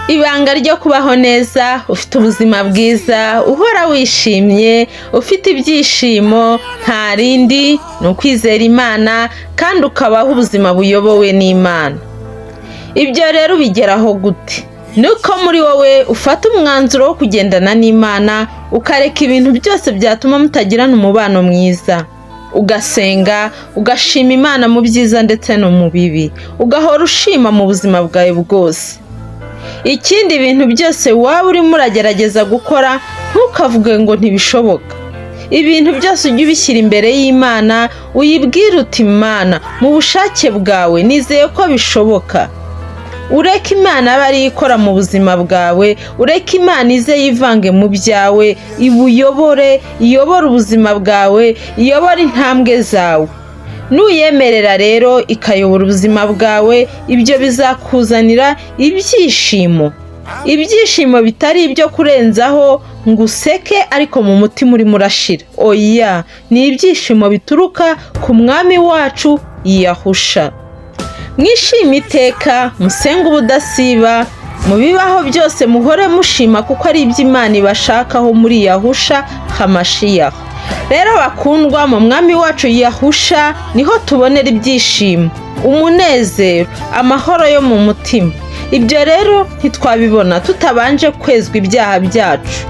Ibanga ryo kubaho neza, ufite ubuzima bwiza, uhora wishimye, ufite ibyishimo, nta rindi ni ukwizera Imana kandi ukabaho ubuzima buyobowe n'Imana. Ibyo rero ubigeraho gute? Nuko muri wowe ufata umwanzuro wo kugendana n'Imana, ukareka ibintu byose byatuma mutagirana umubano mwiza. Ugasenga, ugashima Imana mu byiza ndetse no mu bibi, ugahora ushima mu buzima bwawe bwose. Ikindi ibintu byose waba urimo uragerageza gukora, ntukavuge ngo ntibishoboka. Ibintu byose ujye ubishyira imbere y'Imana, uyibwire uti Imana, mu bushake bwawe nizeye ko bishoboka. Ureke Imana abe ariyo ikora mu buzima bwawe, ureke Imana ize yivange mu byawe, iyobore ubuzima bwawe, iyobore intambwe zawe. Nuyemerera rero ikayobora ubuzima bwawe, ibyo bizakuzanira ibyishimo. Ibyishimo bitari ibyo kurenzaho ngo useke ariko mu mutima urimo urashira. Oya, ni ibyishimo bituruka ku Mwami wacu Yahusha. Mwishime iteka, musenge ubudasiba, mu bibaho byose muhore mushima kuko ari iby'Imana ibashakaho muri Yahusha Hamashiya. Rero bakundwa, mu Mwami wacu Yahusha niho tubonera ibyishimo, umunezero, amahoro yo mu mutima. Ibyo rero ntitwabibona tutabanje kwezwa ibyaha byacu.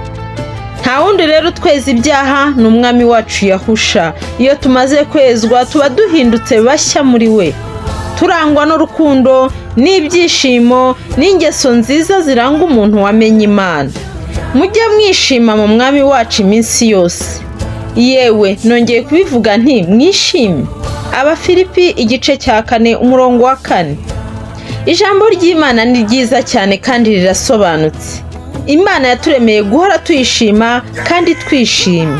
Nta wundi rero tweza ibyaha ni Umwami wacu Yahusha. Iyo tumaze kwezwa tuba duhindutse bashya muri we, turangwa n'urukundo n'ibyishimo n'ingeso nziza ziranga umuntu wamenye Imana. Mujye mwishima mu Mwami wacu iminsi yose. Yewe nongeye kubivuga nti mwishime. Abafilipi igice cya 4 umurongo wa 4. Ijambo ry'Imana ni ryiza cyane kandi rirasobanutse. Imana yaturemeye guhora tuyishima kandi twishimye.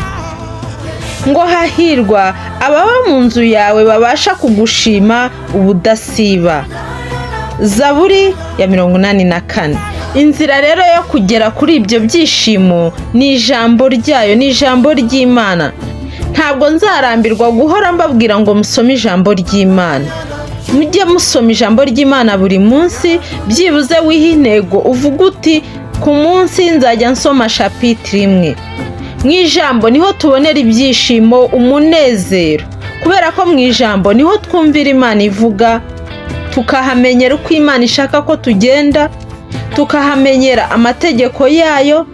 Ngo hahirwa ababa mu nzu yawe babasha kugushima ubudasiba. Zaburi ya 84. Inzira rero yo kugera kuri ibyo byishimo ni ijambo ryayo, ni ijambo ry'Imana. Ntabwo nzarambirwa guhora mbabwira ngo musome ijambo ry'Imana. Mujye musoma ijambo ry'Imana buri munsi, byibuze wiha intego uvuga uti ku munsi nzajya nsoma chapitire 1. Mu ijambo niho tubonera ibyishimo, umunezero, kubera ko mu ijambo niho twumvira Imana ivuga, tukahamenyera uko Imana ishaka ko tugenda, tukahamenyera amategeko yayo,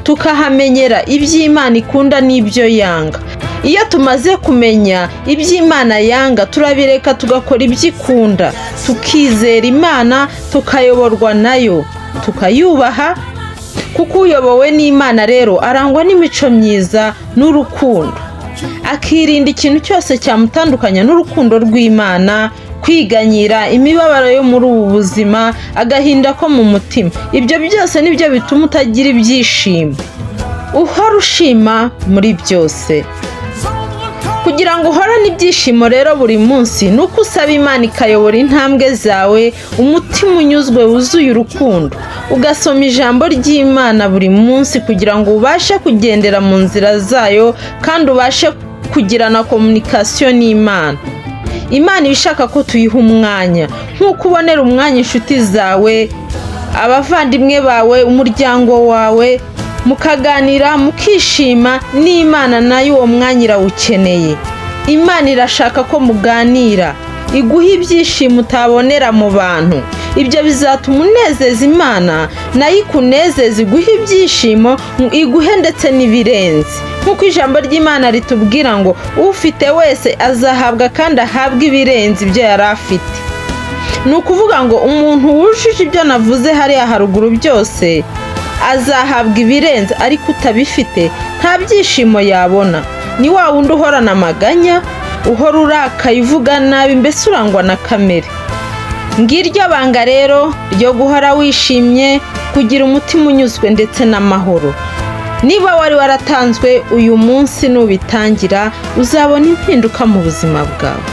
tukahamenyera iby'Imana ikunda n'ibyo yanga. Iyo tumaze kumenya iby'Imana yanga, turabireka tugakora ibyo ikunda, tukizera Imana, tukayoborwa nayo, tukayubaha. Kuko uyobowe n'Imana rero arangwa n'imico myiza n'urukundo, akirinda ikintu cyose cyamutandukanya n'urukundo rw'Imana, kwiganyira imibabaro yo muri ubu buzima, agahinda ko mu mutima. Ibyo byose nibyo bituma utagira ibyishimo. Uhora ushima muri byose. Kugira ngo uhorane ibyishimo rero buri munsi, nuko usaba Imana ikayobora intambwe zawe, umutima unyuzwe wuzuye urukundo. Ugasoma ijambo ry'Imana buri munsi kugira ngo ubashe kugendera mu nzira zayo kandi ubashe kugirana communication n'Imana. Imana ibishaka ko tuyiha umwanya, nk'uko ubonera umwanya inshuti zawe, abavandimwe bawe, umuryango wawe, mukaganira mukishima n'Imana, nayo uwo mwanya irawukeneye. Imana irashaka ko muganira, iguha ibyishimo utabonera mu bantu. Ibyo bizatuma unezeza Imana, nayo ikunezeza, iguha ibyishimo, iguhe ndetse n'ibirenze. Nk'uko ijambo ry'Imana ritubwira ngo ufite wese azahabwa kandi ahabwe ibirenze ibyo yari afite. Ni ukuvuga ngo umuntu wujuje ibyo navuze hariya haruguru byose azahabwa ibirenze, ariko utabifite nta byishimo yabona. Ni wa wundi uhorana amaganya, uhora urakaye, uvuga nabi, mbese urangwa na kamere. Ngiryo banga rero ryo guhora wishimye, kugira umutima unyuzwe ndetse n'amahoro. Niba wari waratanzwe uyu munsi nubitangira, uzabona impinduka mu buzima bwawe.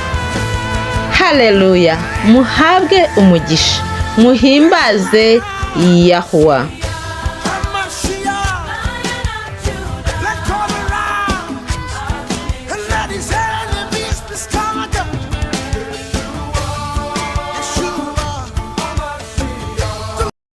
Haleluya! Muhabwe umugisha, muhimbaze Yahuwa.